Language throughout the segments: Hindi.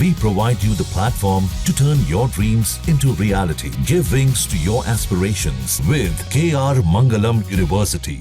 We provide you the platform to turn your dreams into reality. Give wings to your aspirations with KR Mangalam University.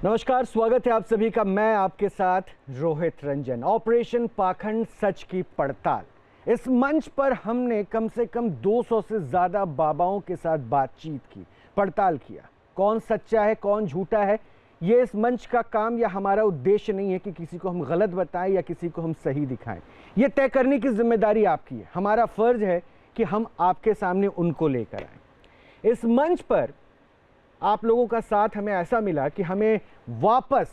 नमस्कार, स्वागत है आप सभी का। मैं आपके साथ रोहित रंजन। ऑपरेशन पाखंड सच की पड़ताल, इस मंच पर हमने कम से कम 200 से ज़्यादा बाबाओं के साथ बातचीत की, पड़ताल किया कौन सच्चा है कौन झूठा है। ये इस मंच का काम या हमारा उद्देश्य नहीं है कि किसी को हम गलत बताएं या किसी को हम सही दिखाएं। ये तय करने की जिम्मेदारी आपकी है। हमारा फ़र्ज़ है कि हम आपके सामने उनको लेकर आएँ। इस मंच पर आप लोगों का साथ हमें ऐसा मिला कि हमें वापस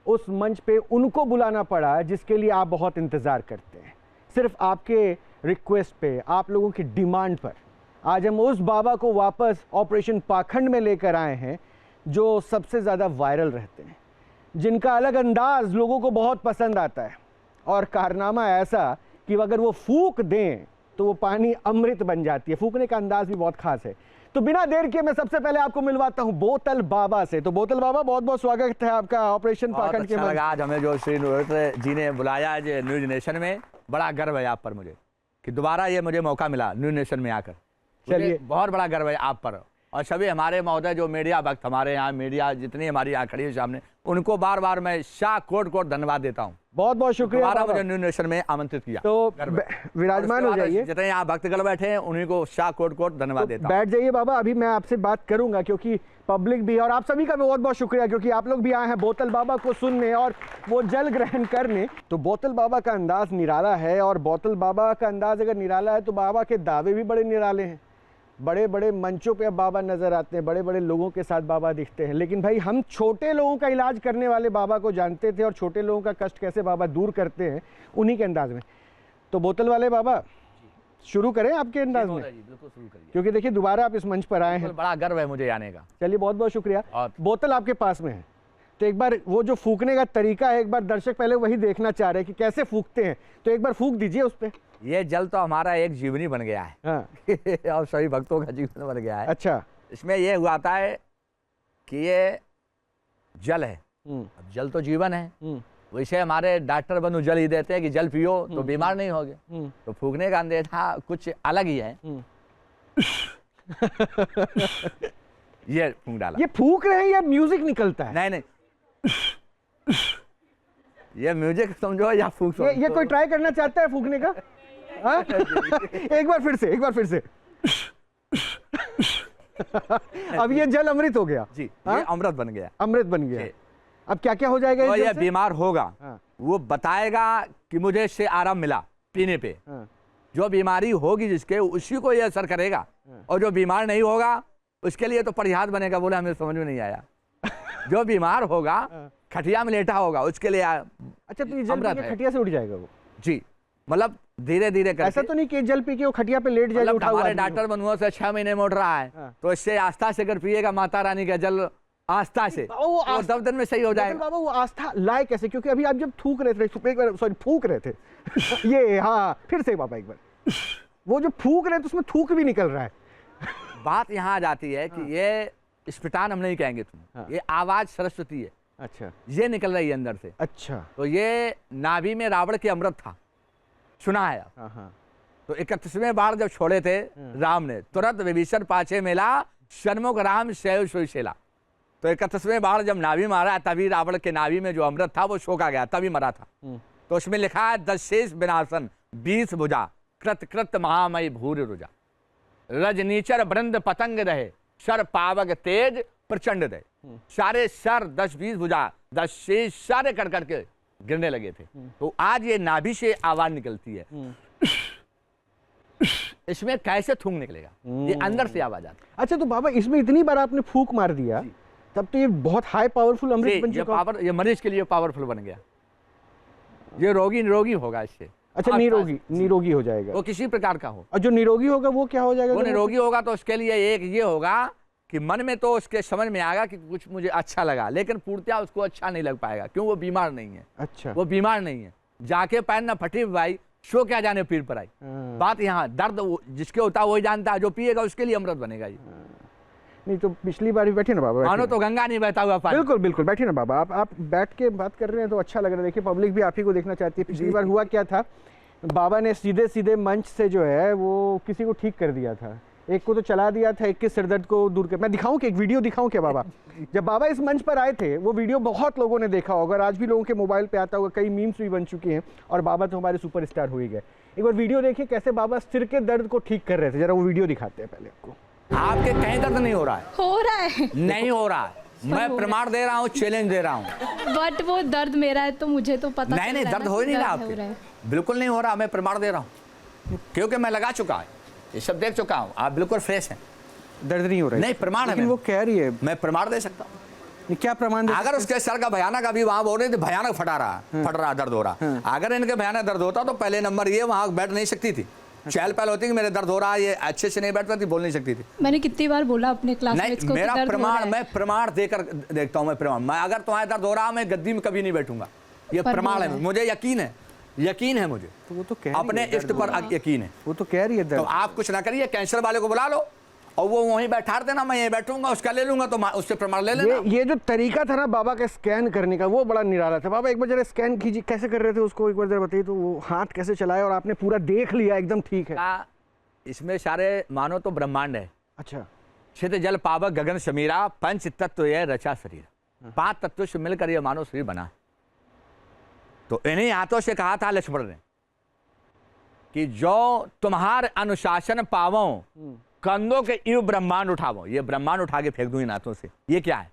उस मंच पे उनको बुलाना पड़ा जिसके लिए आप बहुत इंतज़ार करते हैं। सिर्फ आपके रिक्वेस्ट पे, आप लोगों की डिमांड पर आज हम उस बाबा को वापस ऑपरेशन पाखंड में लेकर आए हैं जो सबसे ज़्यादा वायरल रहते हैं, जिनका अलग अंदाज लोगों को बहुत पसंद आता है और कारनामा ऐसा कि अगर वो फूंक दें तो वो पानी अमृत बन जाती है। फूंकने का अंदाज भी बहुत ख़ास है। तो बिना देर के मैं सबसे पहले आपको मिलवाता हूं बोतल बाबा से। तो बोतल बाबा, बहुत बहुत स्वागत है आपका ऑपरेशन पाखंड के। अच्छा आज हमें जो श्री रोहित जी ने बुलाया आज न्यूज नेशन में, बड़ा गर्व है आप पर मुझे कि दोबारा ये मुझे मौका मिला न्यूज नेशन में आकर। चलिए, बहुत बड़ा गर्व है आप पर और सभी हमारे महोदय जो मीडिया वक्त हमारे यहाँ मीडिया जितनी हमारी यहाँ खड़ी है सामने, उनको बार बार मैं शाह कोट कोट धन्यवाद देता हूँ। बहुत बहुत शुक्रिया, मुझे न्यूज नेशन में आमंत्रित किया। तो विराजमान हो जाइए। जितने यहाँ भक्तगण बैठे हैं उन्हीं को शाह कोट कोट धन्यवाद देता हूँ। बैठ जाइए बाबा, अभी मैं आपसे बात करूंगा क्योंकि पब्लिक भी, और आप सभी का बहुत बहुत शुक्रिया क्योंकि आप लोग भी आए हैं बोतल बाबा को सुनने और वो जल ग्रहण करने। तो बोतल बाबा का अंदाज निराला है और बोतल बाबा का अंदाज अगर निराला है तो बाबा के दावे भी बड़े निराले हैं। बड़े बड़े मंचों पे अब बाबा नज़र आते हैं, बड़े बड़े लोगों के साथ बाबा दिखते हैं। लेकिन भाई, हम छोटे लोगों का इलाज करने वाले बाबा को जानते थे और छोटे लोगों का कष्ट कैसे बाबा दूर करते हैं उन्हीं के अंदाज में। तो बोतल वाले बाबा, शुरू करें आपके अंदाज में? बिल्कुल शुरू करिए, क्योंकि देखिए दोबारा आप इस मंच पर आए हैं, बड़ा गर्व है मुझे आने का। चलिए, बहुत बहुत शुक्रिया। बोतल आपके पास में है तो एक बार वो जो फूकने का तरीका है, एक बार दर्शक पहले वही देखना चाह रहे हैं कि कैसे फूकते हैं, तो एक बार फूक दीजिए उस पर। ये जल तो हमारा एक जीवनी बन गया है। हाँ। और सभी भक्तों का जीवन बन गया है। अच्छा। इसमें ये हुआ था है कि ये जल है, अब जल तो जीवन है, वैसे हमारे डॉक्टर बंधु जल ही देते हैं कि जल पियो तो बीमार नहीं होगे। तो फूकने का अंदेशा कुछ अलग ही है। ये फूंक डाला। ये फूक रहे हैं या म्यूजिक निकलता है? नहीं, ये म्यूजिक समझो या फूक समझो। ये कोई ट्राई करना चाहता है फूकने का? हाँ? एक बार फिर से अब ये जल अमृत हो गया। जी, ये अमृत बन गया। अब क्या क्या हो जाएगा? तो ये बीमार होगा, वो बताएगा कि मुझे इससे आराम मिला पीने पे। जो बीमारी होगी जिसके, उसी को ये असर करेगा, और जो बीमार नहीं होगा उसके लिए तो परिहास बनेगा। बोले हमें समझ में नहीं आया। जो बीमार होगा, खटिया में लेटा होगा, उसके लिए अच्छा, तो ये जल पी के खटिया से उठ जाएगा वो? जी, मतलब धीरे धीरे करके। ऐसा तो नहीं कि जल पी के वो खटिया पे लेट जाएगा? मतलब हमारे डॉक्टर बंधुओं से 6 महीने में उठ रहा है, तो इससे आस्था से अगर पिएगा माता रानी का जल आस्था से, तो 10 दिन में सही हो जाएगा। बाबा, वो आस्था लाए कैसे? क्योंकि अभी आप जब फूक रहे थे ये, हाँ, फिर से बाबा एक बार, वो जो फूक रहे थे उसमें थूक भी निकल रहा है। बात यहाँ आ जाती है कि ये स्फटान हम नहीं कहेंगे तुम, ये आवाज सरस्वती है। अच्छा। ये निकल रही है अंदर से। अच्छा। तो ये नाभि में रावण के अमृत था, सुना है आप? हाँ। तो 31वें बार जब छोड़े थे राम ने, तुरंत विभीषण पाछे मेला, सन्मुख राम सैव सोई सेला। तो 31वें बार जब नाभि मारा, तभी रावण के नाभि में जो अमृत था वो सोखा गया, तभी मरा था। तो उसमें लिखा है 10 शेष विनाशन 20 भुजा, कृत कृत महामयी भूर रुजा, रजनीचर वृंद पतंग रहे, सर पावक तेज प्रचंड रहे। सारे सर 10-20 भुजा, 10 शेष सारे कर करके गिरने लगे थे। तो आज ये नाभि से आवाज निकलती है। इसमें कैसे थूक निकलेगा? ये अंदर से आवाज आती है। अच्छा, तो बाबा इसमें इतनी बार आपने फूक मार दिया, तब तो ये बहुत हाई पावरफुल अमृत बन चुका। ये मरीज के लिए पावरफुल बन गया। ये रोगी निरोगी होगा इससे। अच्छा, निरोगी हो जाएगा, वो किसी प्रकार का हो। और जो निरोगी होगा वो क्या हो जाएगा? वो निरोगी होगा तो उसके लिए एक ये होगा कि मन में तो उसके समझ में आएगा कि कुछ मुझे अच्छा लगा, लेकिन पूर्तिया उसको अच्छा नहीं लग पाएगा, क्यों? वो बीमार नहीं है। अच्छा, वो बीमार नहीं है। जाके पैर न फटी भाई, शो क्या जाने पीर पर आई। बात यहाँ दर्द जिसके होता है वही जानता है, जो पिएगा उसके लिए अमृत बनेगा जी। नहीं तो पिछली बार भी बैठे ना बाबा, मानो तो गंगा नहीं बहता हुआ पानी। बिल्कुल बिल्कुल, बैठिए ना बाबा, आप बैठ के बात कर रहे हैं तो अच्छा लग रहा है। देखिए पब्लिक भी आप ही को देखना चाहती है। पिछली बार हुआ क्या था, बाबा ने सीधे सीधे मंच से जो है वो किसी को ठीक कर दिया था, एक को तो चला दिया था, एक के सिरदर्द को दूर कर। मैं दिखाऊं कि एक वीडियो दिखाऊं क्या बाबा? जब बाबा इस मंच पर आए थे वो वीडियो बहुत लोगों ने देखा होगा, आज भी लोगों के मोबाइल पे आता होगा, कई मीम्स भी बन चुकी हैं, और बाबा तो हमारे सुपरस्टार हो ही गए। एक बार वीडियो देखिए कैसे बाबा सिर के दर्द को ठीक कर रहे थे, जरा वो वीडियो दिखाते हैं पहले आपको। आपके कहीं दर्द नहीं हो रहा है? हो रहा है। नहीं हो रहा है, मैं प्रमाण दे रहा हूँ, चैलेंज दे रहा हूँ। बट वो दर्द मेरा है तो मुझे तो पता नहीं नहीं, दर्द हो ही नहीं रहा आपके, बिल्कुल नहीं हो रहा, मैं प्रमाण दे रहा हूँ, क्योंकि मैं लगा चुका है, ये सब देख चुका हूँ, आप बिल्कुल फ्रेश हैं, दर्द नहीं हो रहा है। नहीं प्रमाण है, लेकिन वो कह रही है, मैं प्रमाण दे सकता हूँ। ये क्या प्रमाण? अगर उसके सर का भयानक अभी वहां बोल रहे थे, भयानक फट रहा दर्द हो रहा, अगर इनके भयानक दर्द होता तो पहले नंबर ये वहां बैठ नहीं सकती थी, चहल पहल होती कि मेरे दर्द हो रहा है, ये अच्छे से नहीं बैठ पाती, बोल नहीं सकती थी। मैंने कितनी बार बोला अपने क्लासमेट्स को, मेरा प्रमाण, मैं प्रमाण देकर देखता हूँ, मैं प्रमाण, मैं अगर तुम्हारे दर्द हो रहा मैं गद्दी में कभी नहीं बैठूंगा, ये प्रमाण है, मुझे यकीन है, यकीन है मुझे, तो वो तो कह अपने इष्ट पर यकीन है। वो तो कह रही है तो दर्द। आप कुछ ना करिए, कैंसर वाले को बुला लो और वो वहीं बैठा देना, मैं यहीं बैठूंगा, उसका ले लूंगा, तो उससे प्रमाण ले लेना। ये जो तरीका था ना बाबा का स्कैन करने का, वो बड़ा निराला था। बाबा एक बार जरा स्कैन कीजिए, कैसे कर रहे थे उसको एक बार जरा बताइए। तो वो हाथ कैसे चलाए और आपने पूरा देख लिया एकदम ठीक है? इसमें सारे मानो तो ब्रह्मांड है। अच्छा, क्षित जल पावक गगन समीरा, पंच तत्व यह रचा शरीर, 5 तत्वों से मिलकर यह मानव शरीर बना। तो इन्हीं हाथों से कहा था लक्ष्मण ने कि जो तुम्हारे अनुशासन पावो, कंधों के इव ब्रह्मांड उठावो, ये ब्रह्मांड उठा के फेंक दूं इन हाथों से। ये क्या है?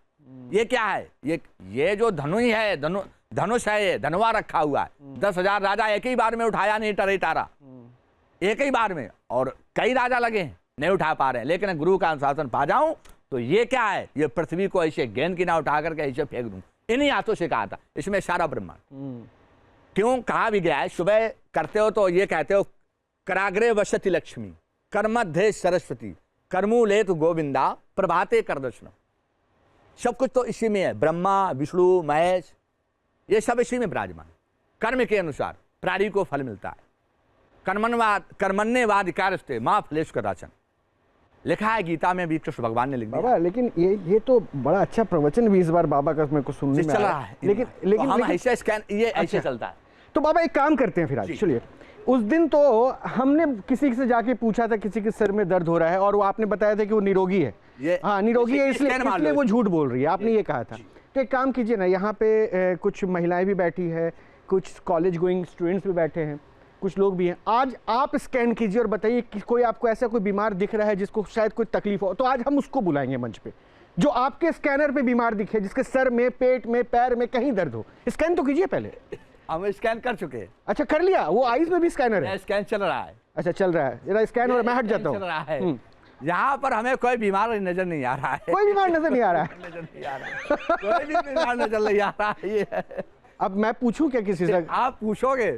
ये क्या है? ये जो धनुष है, धनुष है, ये धनुआ रखा हुआ है। 10,000 राजा एक ही बार में उठाया नहीं, टरा एक ही बार में, और कई राजा लगे हैं नहीं उठा पा रहे हैं, लेकिन गुरु का अनुशासन पा जाऊं तो ये क्या है? ये पृथ्वी को ऐसे गेंद की ना उठा करके ऐसे फेंक दूं, इन्हीं हाथों से कहा था। इसमें सारा ब्रह्मांड क्यों कहा भी गया है, सुबह करते हो तो ये कहते हो कराग्रे वसति लक्ष्मी, कर्मध्य सरस्वती, कर्मूलेत गोविंदा, प्रभाते कर दर्शन। सब कुछ तो इसी में है, ब्रह्मा विष्णु महेश ये सब इसी में विराजमान। कर्म के अनुसार प्राणी को फल मिलता है। कर्मण्यवाद कार्य माँ फलेश का राचन लिखा है गीता में भी, कृष्ण भगवान ने लिख दिया। बाबा लेकिन ये तो बड़ा अच्छा प्रवचन भी इस बार बाबा का मेरे को सुनने में चल आया रहा है। लेकिन हम ऐसे स्कैन, ये ऐसे चलता है। तो बाबा एक काम करते हैं फिर आज, चलिए उस दिन तो हमने किसी से जाके पूछा था किसी के सर में दर्द हो रहा है, और वो आपने बताया था कि वो निरोगी है। हाँ निरोगी है, इसलिए वो झूठ बोल रही है, आपने ये कहा था। तो एक काम कीजिए ना, यहाँ पे कुछ महिलाएं भी बैठी है, कुछ कॉलेज गोइंग स्टूडेंट्स भी बैठे हैं, कुछ लोग भी हैं। आज आप स्कैन कीजिए और बताइए कि कोई आपको ऐसा कोई बीमार दिख रहा है जिसको शायद कोई तकलीफ हो, तो आज हम उसको बुलाएंगे मंच पे, जो आपके स्कैनर पे बीमार दिखे, जिसके सर में, पेट में, पैर में कहीं दर्द हो। स्कैन तो कीजिए पहले। हम स्कैन कर चुके हैं। अच्छा कर लिया? वो आईज में भी स्कैनर है? स्कैन चल रहा है। अच्छा चल रहा है, जरा स्कैन हो रहा है, मैं हट जाता हूँ। चल रहा है। यहाँ पर हमें कोई बीमार नजर नहीं आ रहा है। कोई बीमार नजर नहीं आ रहा है? नजर नहीं आ रहा है, कोई भी बीमार नजर नहीं आ रहा है। ये अब मैं पूछूं क्या किसी से? आप पूछोगे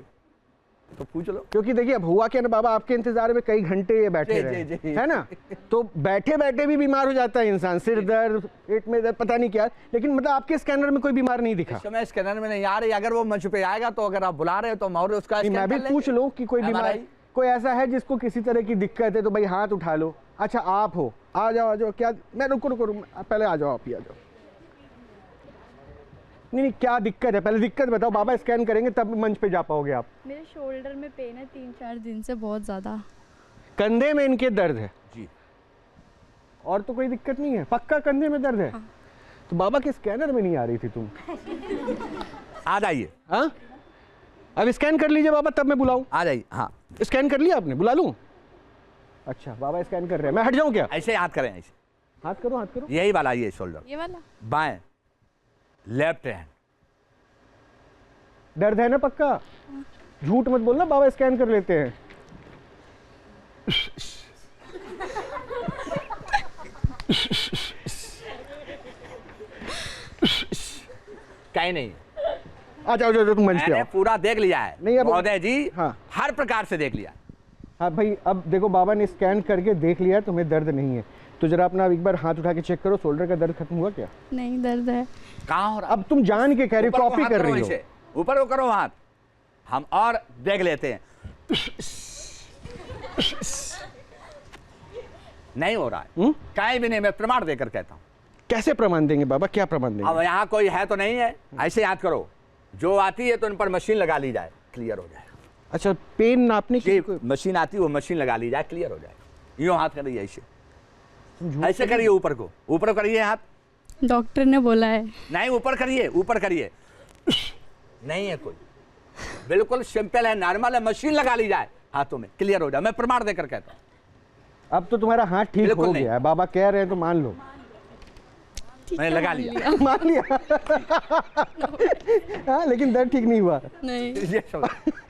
तो पूछ लो, क्योंकि देखिए अब हुआ क्या ना बाबा, आपके इंतजार में कई घंटे ये बैठे रहे, है ना, तो बैठे बैठे भी बीमार हो जाता है इंसान, सिर दर्द, पेट में दर्द, पता नहीं क्या। लेकिन मतलब आपके स्कैनर में कोई बीमार नहीं दिखा? इस समय स्कैनर में नहीं आ रही। अगर वो मंच पे आएगा तो अगर आप बुला रहे हो तो और उसका मैं भी पूछ लूं कि कोई बीमार, कोई ऐसा है जिसको किसी तरह की दिक्कत है तो भाई हाथ उठा लो। अच्छा आप हो, आ जाओ। क्या मैं रुको पहले आ जाओ, आप ही आ जाओ। नहीं क्या दिक्कत है, पहले दिक्कत बताओ। बाबा स्कैन करेंगे तब मंच पे जा पाओगे आप। मेरे शोल्डर में पेन है 3-4 दिन से, बहुत ज़्यादा। कंधे में इनके दर्द है जी, और तो कोई दिक्कत नहीं है? पक्का कंधे में दर्द है? हाँ। तो बाबा के स्कैनर में नहीं आ रही थी तुम? आ जाइए। हाँ अब स्कैन कर लीजिए बाबा, तब मैं बुलाऊं। आ जाइए। हाँ स्कैन कर लिया आपने, बुला लूं? अच्छा बाबा स्कैन कर रहे हैं, मैं हट जाऊं क्या? ऐसे हाथ करें, ऐसे हाथ करो, हाथ करो। यही वाला, ये शोल्डर, ये वाला बाएं, लेफ्ट हैंड। दर्द है ना पक्का? झूठ मत बोलना, बाबा स्कैन कर लेते हैं। कहीं नहीं। आ जाओ जाओ तुम मंच पे मैंने आओ। पूरा देख लिया है। नहीं, अब- महोदय जी, हाँ। हर प्रकार से देख लिया। हाँ भाई अब देखो बाबा ने स्कैन करके देख लिया, तुम्हें दर्द नहीं है, तो जरा अपना एक बार हाथ उठा के चेक करो, शोल्डर का दर्द खत्म हुआ क्या? नहीं, दर्द है। कहाँ हो रहा? अब तुम जान के कह रही हो, कॉपी कर रही हो। ऊपर को करो हाथ, हम और देख लेते हैं। नहीं हो रहा है, कहीं भी नहीं, मैं प्रमाण देकर कहता हूँ। कैसे प्रमाण देंगे बाबा, क्या प्रमाण देंगे? अब यहाँ कोई है तो नहीं है, ऐसे याद करो, जो आती है तो इन पर मशीन लगा ली जाए, क्लियर हो जाएगा। अच्छा, पेन नापने की मशीन आती है, वो मशीन लगा ली जाए, क्लियर हो जाएगा। यूँ हाथ करिए, ऐसे ऐसे करिए, ऊपर को, ऊपर करिए हाथ। डॉक्टर ने बोला है। नहीं, ऊपर करिए, ऊपर करिए। नहीं है कोई, बिल्कुल सिंपल है, नॉर्मल है, मशीन लगा ली जाए हाथों में, क्लियर हो जाए। मैं प्रमाण देकर कहता हूँ। अब तो तुम्हारा हाथ ठीक हो गया है, बाबा कह रहे हैं तो मान लो। मैंने लगा लिया। मान लिया। हाँ, लेकिन दर्द ठीक नहीं हुआ। नहीं,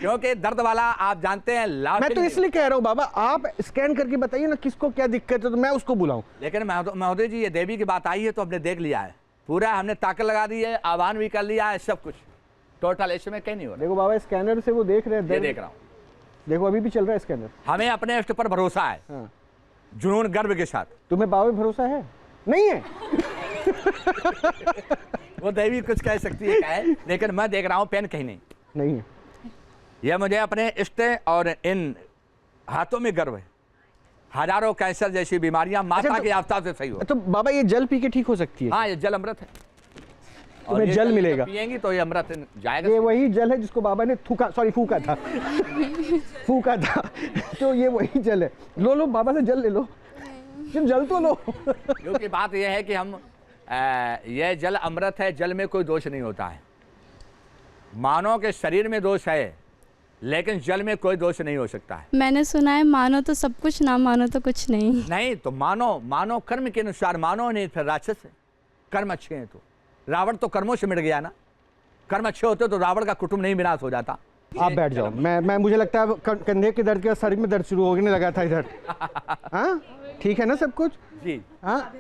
क्योंकि दर्द वाला आप जानते हैं, मैं तो इसलिए कह रहा हूँ बाबा, आप स्कैन करके बताइए ना किसको क्या दिक्कत है, तो मैं उसको बुलाऊं। लेकिन महोदय जी, ये देवी की बात आई है तो हमने देख लिया है पूरा, हमने ताकत लगा दी है, आह्वान भी कर लिया है, सब कुछ टोटल इसमें कहीं नहीं हो रहा। देखो बाबा, स्कैनर से वो देख रहे हैं, देख रहा हूँ, देखो अभी भी चल रहा है स्कैनर। हमें अपने इष्ट पर भरोसा है। हाँ। जुनून गर्व के साथ। तुम्हें बाबा पे भरोसा है? नहीं है। वो देवी कुछ कह सकती है, कहे, लेकिन मैं देख रहा हूँ पेन कहीं नहीं है। यह मुझे अपने इष्ट और इन हाथों में गर्व है। हजारों कैंसर जैसी बीमारियां माता के आफ्ताब से सही हो। तो बाबा ये जल पी के ठीक हो सकती है? हाँ, ये जल अमृत है। तुम्हें जल मिलेगा, पिएंगी तो ये अमृत जाएगा। ये वही जल है जिसको बाबा ने फूका था। फूका था, तो ये वही जल है। लो बाबा से जल ले लो, सिर्फ जल तो लो। क्योंकि बात यह है कि हम यह जल अमृत है, जल में कोई दोष नहीं होता है। मानव के शरीर में दोष है, लेकिन जल में कोई दोष नहीं हो सकता है। मैंने सुना है मानो तो सब कुछ, ना मानो तो कुछ नहीं। नहीं तो मानो कर्म के अनुसार मानो, नहीं फिर राक्षस है। कर्म अच्छे हैं तो रावण तो कर्मों से मिट गया ना। कर्म अच्छे होते तो रावण का कुटुंब नहीं विनाश हो जाता। आप बैठ जाओ, मैं मुझे लगता है कंधे के दर्द के शरीर में दर्द शुरू होने लगा था इधर। हाँ, ठीक है ना सब कुछ? जी हाँ,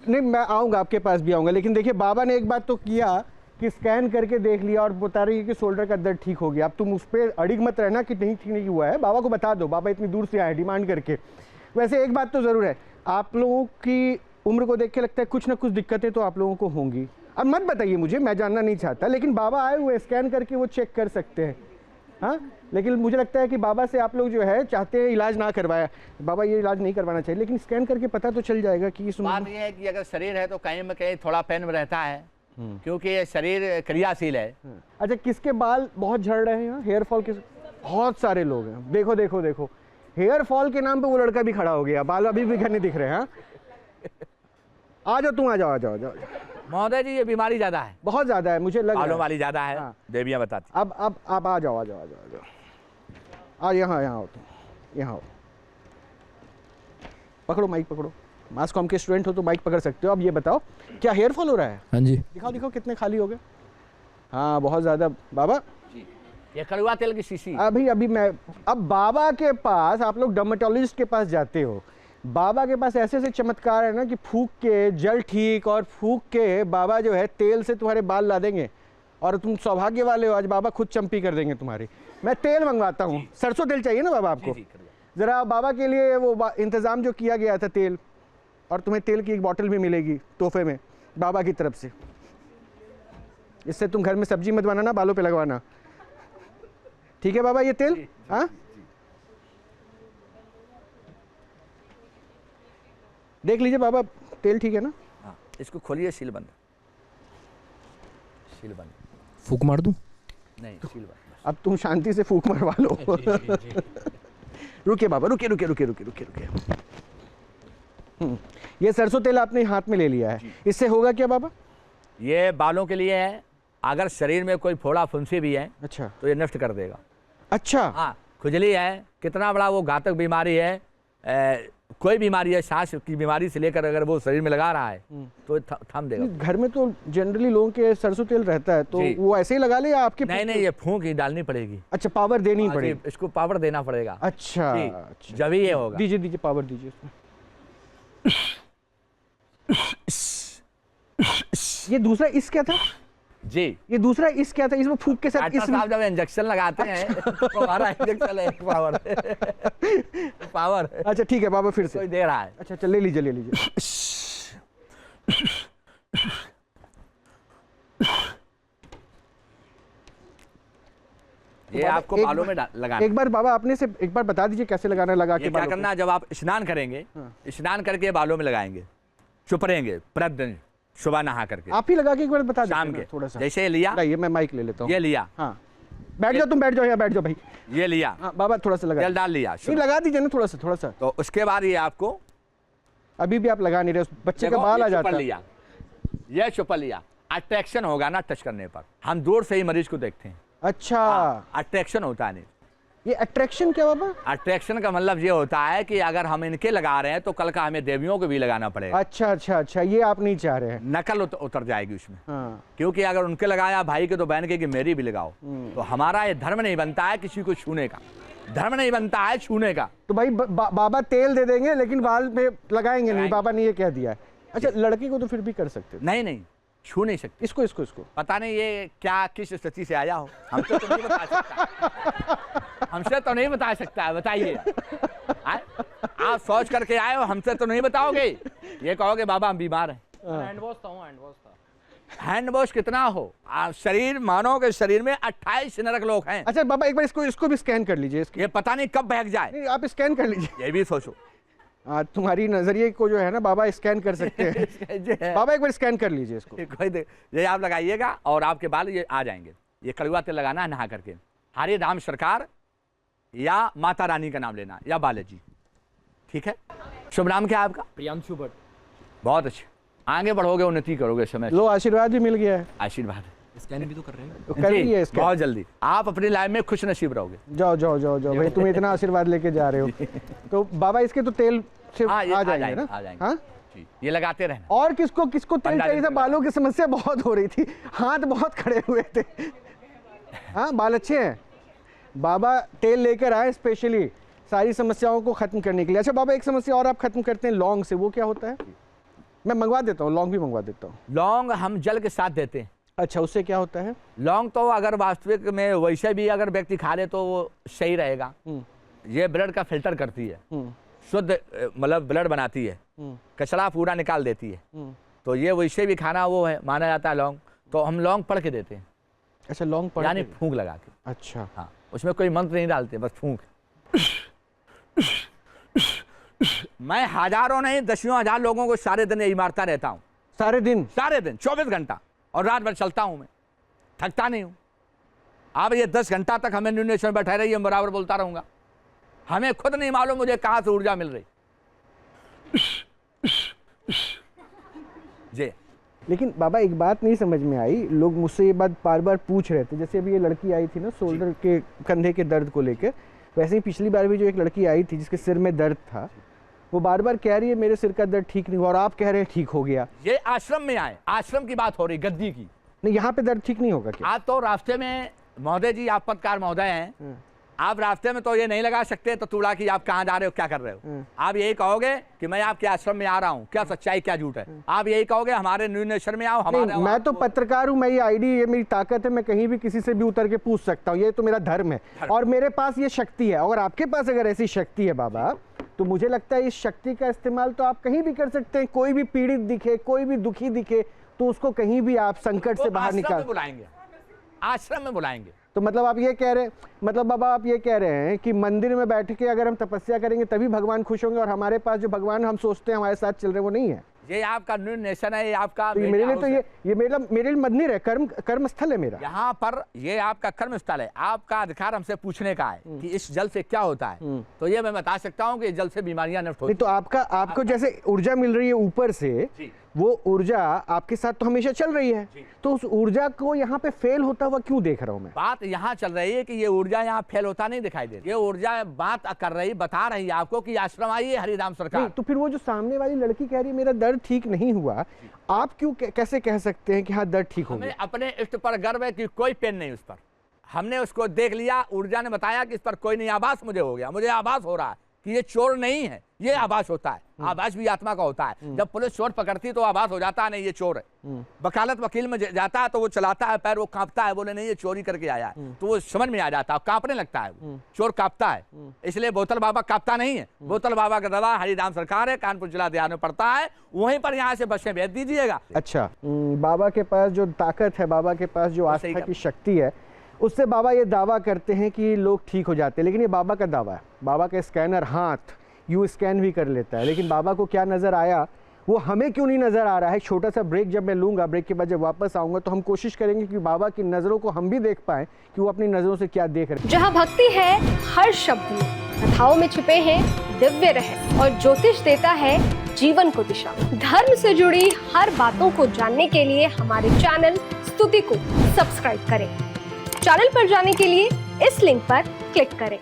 नहीं मैं आऊँगा, आपके पास भी आऊँगा, लेकिन देखिए बाबा ने एक बात तो किया कि स्कैन करके देख लिया और बता रही है कि शोल्डर का दर्द ठीक हो गया। अब तुम उस पर अड़िग मत रहना कि नहीं ठीक नहीं हुआ है, बाबा को बता दो, बाबा इतनी दूर से आए डिमांड करके। वैसे एक बात तो ज़रूर है, आप लोगों की उम्र को देख के लगता है कुछ ना कुछ दिक्कतें तो आप लोगों को होंगी। अब मत बताइए मुझे, मैं जानना नहीं चाहता, लेकिन बाबा आए हुए स्कैन करके वो चेक कर सकते हैं। हाँ, लेकिन मुझे लगता है कि बाबा से आप लोग जो है चाहते हैं इलाज ना करवाया, बाबा ये इलाज नहीं करवाना चाहिए, लेकिन स्कैन करके पता तो चल जाएगा कि इस बात ये है कि अगर शरीर है तो कहीं में कहीं थोड़ा पेन में रहता है, क्योंकि ये शरीर क्रियाशील है। अच्छा, किसके बाल बहुत झड़ रहे हैं? हेयर फॉल के बहुत सारे लोग हैं। देखो देखो देखो, हेयर फॉल के नाम पे वो लड़का भी खड़ा हो गया, बाल अभी भी घर नहीं दिख रहे हैं। आ जाओ तुम, आ जाओ आ जाओ आ जाओ। महोदय जी, ये बीमारी ज्यादा है, बहुत ज्यादा है, मुझे लग रहा बालों है वाली ज्यादा है। हाँ। देवियां बताती। अब आप आ जाओ आ जाओ आ जाओ आ जाओ, आ यहाँ आओ तुम, यहाँ आओ। पकड़ो माइक, पकड़ो। मास कॉम के स्टूडेंट हो तो माइक पकड़ सकते हो। अब ये बताओ, क्या हेयर फॉल हो रहा है? हाँ जी। दिखाओ दिखाओ कितने खाली हो गए। हाँ, बहुत ज्यादा बाबा। ये कड़वा तेल की शीशी। अभी मैं, अब बाबा के पास, आप लोग डर्मेटोलॉजिस्ट के पास जाते हो, बाबा के पास ऐसे ऐसे चमत्कार है ना कि फूक के जल ठीक, और फूक के बाबा जो है तेल से तुम्हारे बाल ला देंगे, और तुम सौभाग्य वाले हो, आज बाबा खुद चंपी कर देंगे तुम्हारी। मैं तेल मंगवाता हूँ, सरसों तेल चाहिए ना बाबा आपको? ज़रा बाबा के लिए वो इंतज़ाम जो किया गया था तेल, और तुम्हें तेल की एक बॉटल भी मिलेगी तोहफे में बाबा की तरफ से। इससे तुम घर में सब्जी मत बनाना, बालों पे लगवाना, ठीक है बाबा? ये तेल, हाँ देख लीजिए बाबा, तेल ठीक है ना? हाँ, इसको खोलिए, सील बंद, सील बंद। फूक मार दूं? नहीं, सील बंद। अब तुम शांति से फूक मरवा लो। रुकिए बाबा, रुकिए रुकिए रुकिए रुकिए रुकिए रुकिए। ये सरसों तेल आपने हाथ में ले लिया है, इससे होगा क्या बाबा? ये बालों के लिए है, अगर शरीर में कोई फोड़ा फुंसी भी है अच्छा, तो ये नष्ट कर देगा। अच्छा, हाँ, खुजली है, कितना बड़ा वो घातक बीमारी है, कोई बीमारी है, सांस की बीमारी से लेकर अगर वो शरीर में लगा रहा है तो थम देगा। घर में तो जनरली लोगों के सरसों तेल रहता है, तो वो ऐसे ही लगा ले या आपके? नहीं, ये फूंक ही डालनी पड़ेगी। अच्छा, पावर देनी हाँ, पड़ेगी, इसको पावर देना पड़ेगा। अच्छा, जब ही ये होगा। दीजिए दीजिए पावर दीजिए। ये दूसरा इस क्या था? जी। ये दूसरा इस क्या था, इसमें फूक के साथ डॉक्टर साहब जब इंजेक्शन लगाते हैं तो हमारा इंजेक्शन है पावर पावर। अच्छा ठीक है बाबा, फिर से कोई दे रहा है। अच्छा चल ले लीजिए, ले लीजिए। ये आपको बालों में लगाना। एक बार बाबा आपने से एक बार बता दीजिए कैसे लगाना है, लगा के ये क्या बालों करना है, जब आप स्नान करेंगे, स्नान करके बालों में लगाएंगे, चुप रहेंगे प्रतिदिन सुबह नहा करके। आप ही लगा के एक बार बता शाम दीजिए के ना, थोड़ा सा। जैसे ये लिया, लाइए मैं माइक ले लेता हूँ। ये लिया, हाँ बैठ जाओ, तुम बैठ जाओ, यहाँ बैठ जाओ भाई। ये लिया, हाँ बाबा थोड़ा सा लगा, तेल डाल लिया, नहीं लगा दीजिए ना थोड़ा सा, थोड़ा सा। तो उसके बाद ये आपको अभी भी आप लगा नहीं रहे, बच्चे का देखो, बाल ये आ जाता चुपल है। लिया, ये चुपल लिया, अट्रैक्शन होगा ना टच करने पर। हम दूर से ही मरीज को देखते हैं। अच्छा अट्रैक्शन होता है नहीं। ये अट्रैक्शन क्या बाबा? अट्रैक्शन का मतलब ये होता है कि अगर हम इनके लगा रहे हैं तो कल का हमें देवियों को भी लगाना पड़ेगा। अच्छा अच्छा अच्छा, ये आप नहीं चाह रहे हैं। नकल उतर जाएगी उसमें। हाँ। क्योंकि अगर उनके लगाया भाई के तो बहन के कि मेरी भी लगाओ, तो हमारा ये धर्म नहीं बनता है किसी को छूने का, धर्म नहीं बनता है छूने का। तो भाई बाबा तेल दे देंगे लेकिन बाल पे लगाएंगे नहीं, बाबा ने ये कह दिया है। अच्छा लड़के को तो फिर भी कर सकते थे। नहीं नहीं, छू नहीं सकते। इसको इसको इसको पता नहीं ये क्या किस स्थिति से आया हो, हमसे तो नहीं बता सकता, हमसे तो नहीं बता सकता है। बताइए, आप सोच करके आए हो, हमसे तो नहीं बताओगे। ये कहोगे बाबा हम बीमार हैं। हैंड वॉश कितना हो, आप शरीर मानो के शरीर में 28 नरक लोग हैं। अच्छा बाबा एक बार इसको भी स्कैन कर लीजिए। ये पता नहीं कब बहक जाए। नहीं आप स्कैन कर लीजिए। ये भी सोचो। तुम्हारी नजरिए को जो है ना बाबा स्कैन कर सकते हैं। बाबा एक बार स्कैन कर लीजिए इसको। ये आप लगाइएगा और आपके बाल ये आ जाएंगे। ये कड़वा तेल लगाना है नहा करके, हरे राम सरकार या माता रानी का नाम लेना या बालाजी, ठीक है। शुभ नाम क्या है आपका? प्रियांशु भट्ट। बहुत अच्छे, आगे बढ़ोगे, उन्नति करोगे समय। लो आशीर्वाद भी मिल गया है। आशीर्वाद स्कैन भी तो कर रहे हैं। तो कर लिया इसका। बहुत जल्दी आप अपनी लाइफ में खुश नसीब रहोगे। जाओ जाओ जाओ जाओ भाई, तुम इतना आशीर्वाद लेके जा रहे हो। तो बाबा इसके तो तेल से हाँ, आ जाएंगे ना? आ जाएंगे। हाँ? जी, ये लगाते रहना। और किसको किसको तेल 15 चाहिए था? दिन बालों की समस्या बहुत हो रही थी, हाथ बहुत खड़े हुए थे। हाँ बाल अच्छे हैं, बाबा तेल लेकर आए स्पेशली सारी समस्याओं को खत्म करने के लिए। अच्छा बाबा एक समस्या और आप खत्म करते हैं लौंग से, वो क्या होता है? मैं मंगवा देता हूँ, लौंग भी मंगवा देता हूँ। लौंग हम जल के साथ देते हैं। अच्छा उससे क्या होता है? लौंग तो अगर वास्तविक में वैसे भी अगर व्यक्ति खा ले तो वो सही रहेगा। ये ब्लड का फिल्टर करती है, शुद्ध मतलब ब्लड बनाती है, कचरा पूरा निकाल देती है। तो ये वैसे भी खाना वो है माना जाता है लौंग, तो हम लौंग पढ़ के देते हैं। अच्छा लौंग पढ़ यानी के? फूंक लगा के। अच्छा हाँ, उसमें कोई मंत्र नहीं डालते, बस फूंक। मैं हजारों नहीं दसियों हजार लोगों को सारे दिन यही मारता रहता हूँ। सारे दिन? सारे दिन 24 घंटा, और रात भर चलता हूँ, मैं थकता नहीं हूँ। आप ये 10 घंटा तक हमें न्यूनेशन में बैठे रहिए, बराबर बोलता रहूंगा। हमें खुद नहीं मालूम मुझे कहाँ से ऊर्जा मिल रही। जी लेकिन बाबा एक बात नहीं समझ में आई, लोग मुझसे ये बात बार बार पूछ रहे थे। जैसे अभी ये लड़की आई थी ना शोल्डर के कंधे के दर्द को लेकर, वैसे ही पिछली बार भी जो एक लड़की आई थी जिसके सिर में दर्द था, वो बार बार कह रही है मेरे सिर का दर्द ठीक नहीं हुआ, और आप कह रहे हैं ठीक हो गया। ये आश्रम में आए, आश्रम की बात हो रही, गद्दी की नहीं, यहाँ पे दर्द ठीक नहीं होगा क्या? आज तो रास्ते में महोदय जी, आप पत्रकार महोदय हैं, आप रास्ते में तो ये नहीं लगा सकते तो तूड़ा कि आप कहाँ जा रहे हो, क्या कर रहे हो। आप यही कहोगे कि मैं आपके आश्रम में आ रहा हूँ, क्या सच्चाई क्या झूठ है। आप यही कहोगे हमारे न्यूनेश्वर में आओ, हमारे। मैं तो पत्रकार हूँ, मैं ये आईडी, ये मेरी ताकत है, मैं कहीं भी किसी से भी उतर के पूछ सकता हूँ, ये तो मेरा धर्म है और मेरे पास ये शक्ति है। और आपके पास अगर ऐसी शक्ति है बाबा, तो मुझे लगता है इस शक्ति का इस्तेमाल तो आप कहीं भी कर सकते हैं। कोई भी पीड़ित दिखे, कोई भी दुखी दिखे, तो उसको कहीं भी आप संकट से बाहर निकाल बुलाएंगे, आश्रम में बुलाएंगे। तो मतलब आप ये कह रहे हैं, मतलब बाबा आप ये कह रहे हैं कि मंदिर में बैठ के अगर हम तपस्या करेंगे तभी भगवान खुश होंगे, और हमारे पास जो भगवान हम सोचते हैं हमारे साथ चल रहे हैं वो नहीं है। ये आपका न्यूनेशन है, ये आपका तो मेरे लिए तो ये मेरे लिए मंदिर है, कर्म स्थल है मेरा। यहाँ पर ये आपका कर्म स्थल है। आपका अधिकार हमसे पूछने का है कि इस जल से क्या होता है, तो ये मैं बता सकता हूँ कि इस जल से बीमारियां नष्ट होती। तो आपको जैसे ऊर्जा मिल रही है ऊपर से, वो ऊर्जा आपके साथ तो हमेशा चल रही है, तो उस ऊर्जा को यहाँ पे फेल होता हुआ क्यों देख रहा हूँ मैं? बात यहाँ चल रही है कि ये ऊर्जा यहाँ फेल होता नहीं दिखाई दे रही। ये ऊर्जा बात कर रही, बता रही है आपको कि आश्रम आइए हरिराम सरकार। तो फिर वो जो सामने वाली लड़की कह रही है मेरा दर्द ठीक नहीं हुआ, आप क्यों कैसे कह सकते हैं कि हाँ दर्द ठीक हो गया? हमें अपने इष्ट पर गर्व है कि कोई पेन नहीं उस पर। हमने उसको देख लिया, ऊर्जा ने बताया कि इस पर कोई नहीं, आभास मुझे हो गया, मुझे आभास हो रहा है कि ये चोर नहीं है, ये आभास होता है। आभास भी आत्मा का होता है। जब पुलिस चोर पकड़ती है तो आभास हो जाता है नहीं ये चोर है। वकालत वकील में जाता है तो वो चलाता है पैर, वो कांपता है, बोले नहीं ये चोरी करके आया है, तो वो समझ में आ जाता है, कांपने लगता है, चोर कांपता है। इसलिए बोतल बाबा कांपता नहीं है। बोतल बाबा का दवा हरिराम सरकार है, कानपुर जिला ध्यान में पड़ता है, वहीं पर यहाँ से बसें भेज दीजिएगा। अच्छा, बाबा के पास जो ताकत है, बाबा के पास जो आस्था की शक्ति है, उससे बाबा ये दावा करते हैं कि लोग ठीक हो जाते हैं। लेकिन ये बाबा का दावा है। बाबा का स्कैनर हाथ यूँ स्कैन भी कर लेता है, लेकिन बाबा को क्या नज़र आया वो हमें क्यों नहीं नज़र आ रहा है। छोटा सा ब्रेक जब मैं लूँगा, ब्रेक के बाद जब वापस आऊँगा तो हम कोशिश करेंगे कि बाबा की नज़रों को हम भी देख पाएँ कि वो अपनी नज़रों से क्या देख रहे हैं। जहाँ भक्ति है हर शब्द में, कथाओं में छिपे हैं दिव्य रहस्य और ज्योतिष देता है जीवन को दिशा। धर्म से जुड़ी हर बातों को जानने के लिए हमारे चैनल स्तुति को सब्सक्राइब करें। चैनल पर जाने के लिए इस लिंक पर क्लिक करें।